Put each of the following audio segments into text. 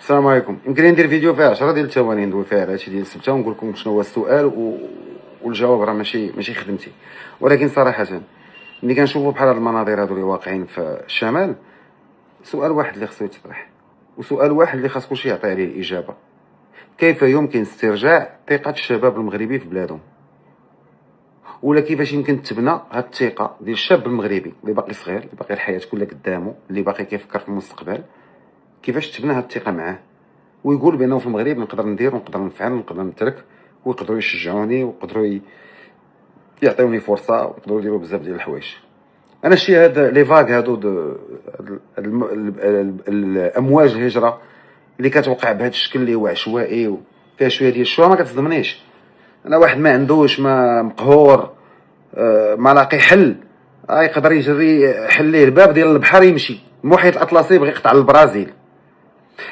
السلام عليكم. يمكن ندير فيديو فيه 10 ديال الثواني ندوي فيه على هادشي ديال السبته ونقول لكم شنو هو السؤال والجواب راه ماشي خدمتي. ولكن صراحه ملي كنشوفوا بحال هاد المناظر هادو اللي واقعين في الشمال، سؤال واحد اللي خصو يتطرح، وسؤال واحد اللي خاص كلشي يعطي عليه الاجابه: كيف يمكن استرجاع ثقه الشباب المغربي في بلادهم؟ ولا كيفاش يمكن تبنى هاد الثقه ديال الشاب المغربي اللي باقي صغير، اللي باقي الحياه كلها قدامه، اللي باقي كيفكر في المستقبل، كيفاش تبنى هاد الثقه معاه ويقول بانه في المغرب نقدر ندير ونقدر نفعل ونقدر نترك، ويقدروا يشجعوني ويقدروا يعطيوني فرصه ويقدروا يديروا بزاف ديال الحوايج. انا شي هاد لي فاغ هادو الامواج الهجره اللي كتوقع بهذا الشكل اللي هو عشوائي وفيها شويه ديال الشوا ما كتصدمنيش. انا واحد ما عندوش، ما مقهور، ما لاقي حل، يقدر يجري حل ليه الباب ديال البحر يمشي المحيط الاطلسي يبغي يقطع للبرازيل.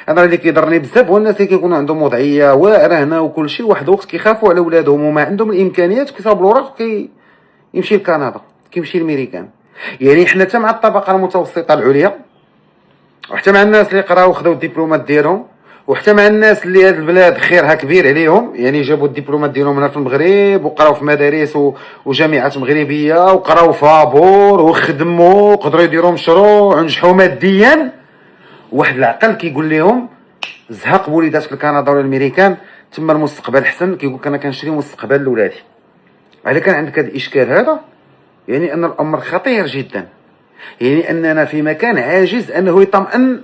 انا اللي كيضرني بزاف هو الناس اللي كيكونوا عندهم وضعيه واعره هنا وكل شيء، واحد الوقت كيخافوا على ولادهم وما عندهم الامكانيات كيصاوبوا الوراق يمشي لكندا، كيمشي لامريكان. يعني حنا حتى مع الطبقه المتوسطه العليا، وحتى مع الناس اللي قراو وخداو الدبلومات ديالهم، وحتى مع الناس اللي هاد البلاد خيرها كبير عليهم، يعني جابوا الدبلومات ديالهم هنا في المغرب وقراو في مدارس وجامعات مغربيه وقراو فابور وخدموا وقدروا يديروا مشروع ونجحوا ماديا، واحد العقل كيقول لهم زهق بوليداتك لكندا ولا الامريكان، تما المستقبل احسن. كيقول لك انا كنشري مستقبل لولادي. على كان عندك هذا الاشكال هذا، يعني ان الامر خطير جدا، يعني اننا في مكان عاجز انه يطمئن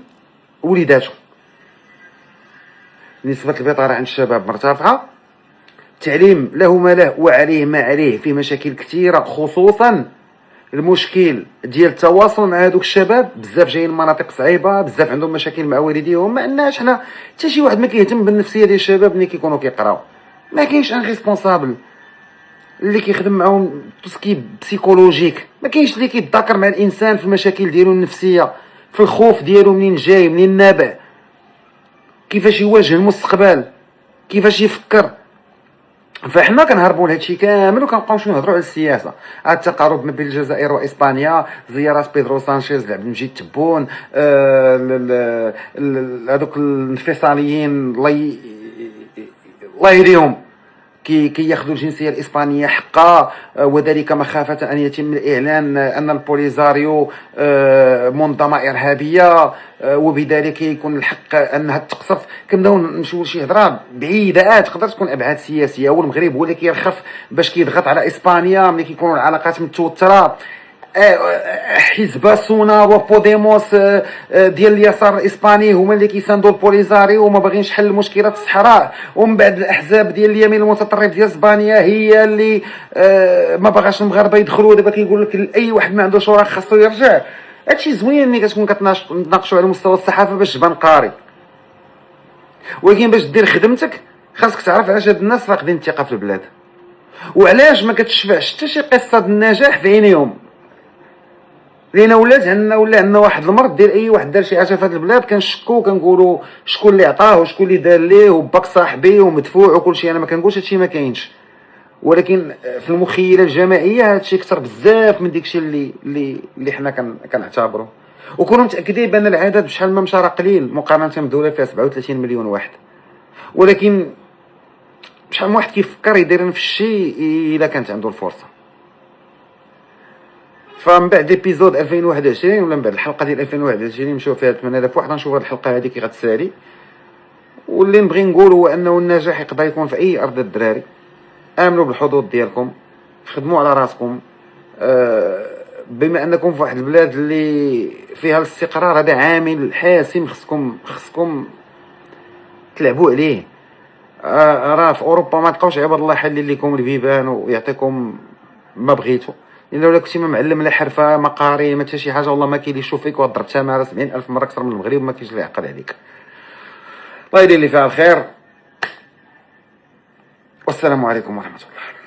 وليداته. نسبه البطاله عند الشباب مرتفعه، التعليم له ما له وعليه ما عليه، فيه مشاكل كثيره، خصوصا المشكل ديال التواصل مع هذوك الشباب. بزاف جايين من مناطق صعيبه، بزاف عندهم مشاكل مع والديهم. ما عندناش حنا حتى شي واحد ما كيهتم بالنفسيه ديال الشباب ملي كيكونوا كيقراو. ما كاينش ان ريسبونسابل اللي كيخدم معاهم توسكي بسيكولوجيك، ما كاينش اللي كيتذاكر مع الانسان في المشاكل ديالو النفسيه، في الخوف ديالو منين جاي منين نابع، كيفاش يواجه المستقبل، كيفاش يفكر. فاحنا كنهربوا لهادشي كامل وكنبقاو شنو نهضروا على السياسه. التقارب ما بين الجزائر واسبانيا، زيارات بيدرو سانشيز لعبد المجيد تبون، هذوك الانفصاليين الله يهديهم كياخذوا الجنسيه الاسبانيه حقا، وذلك مخافه ان يتم الاعلان ان البوليزاريو منظمه ارهابيه، وبذلك يكون الحق انها تقصف. كنبداو نمشيو لشي هضره بعيده، تقدر تكون ابعاد سياسيه، والمغرب هو اللي كيرخف باش كيضغط على اسبانيا ملي كيكونوا العلاقات متوتره. حزب سونا وبوديموس ديال اليسار الاسباني هما اللي كيساندوا البوليزاريو وما باغينش حل مشكله الصحراء، ومن بعد الاحزاب ديال اليمين المتطرف ديال اسبانيا هي اللي ما باغاش المغاربه يدخلوا. دابا كيقول لك اي واحد ما عندوش وراق خاصو يرجع. هادشي زوين ملي كتكون كتناقشوا على مستوى الصحافه باش تبان قاري، ولكن باش دير خدمتك خاصك تعرف علاش هاد الناس فاقدين الثقه في البلاد، وعلاش ما كتشفعش حتى شي قصه النجاح في عينيهم. لينا ولا عندنا واحد المرض ديال اي واحد دار شي حاجه في هذه البلاد كنشكو، كنقولوا شكون اللي عطاه وشكون اللي دار ليه وباك صاحبي ومدفوع وكل شيء. انا ما كنقولش هادشي ما كاينش، ولكن في المخيله الجماعيه هادشي كثر بزاف من داكشي اللي حنا كنعتبروه. وكونوا متاكدين بان العدد بشحال ما مشى راه قليل مقارنه بدوله فيها 37 مليون واحد، ولكن شحال من واحد كيفكر يدير نفس الشيء الا كانت عنده الفرصه. فمن بعد ايبيزود 2021 ولا من بعد الحلقه ديال 2021 نمشيو فيها 8000 واحد، غنشوف هاد الحلقه هذه كي غتسالي. واللي نبغي نقول هو انه النجاح يقدر يكون في اي ارض الدراري. امنوا بالحظوظ ديالكم، خدموا على راسكم. بما انكم في واحد البلاد اللي فيها الاستقرار، هذا عامل حاسم خصكم تلعبوا عليه. راه في اوروبا ما تلقاوش عباد الله يحلل لكم البيبان ويعطيكم ما بغيتو. الا ولا كنتي ما معلم لا حرفه ما قاري ما حتى شي حاجه، والله ما كاين اللي يشوف فيك وضرب تماره 70,000 مره اكثر من المغرب، ما كاينش اللي يعقل عليك. الله يدير اللي فيها الخير، والسلام عليكم ورحمه الله.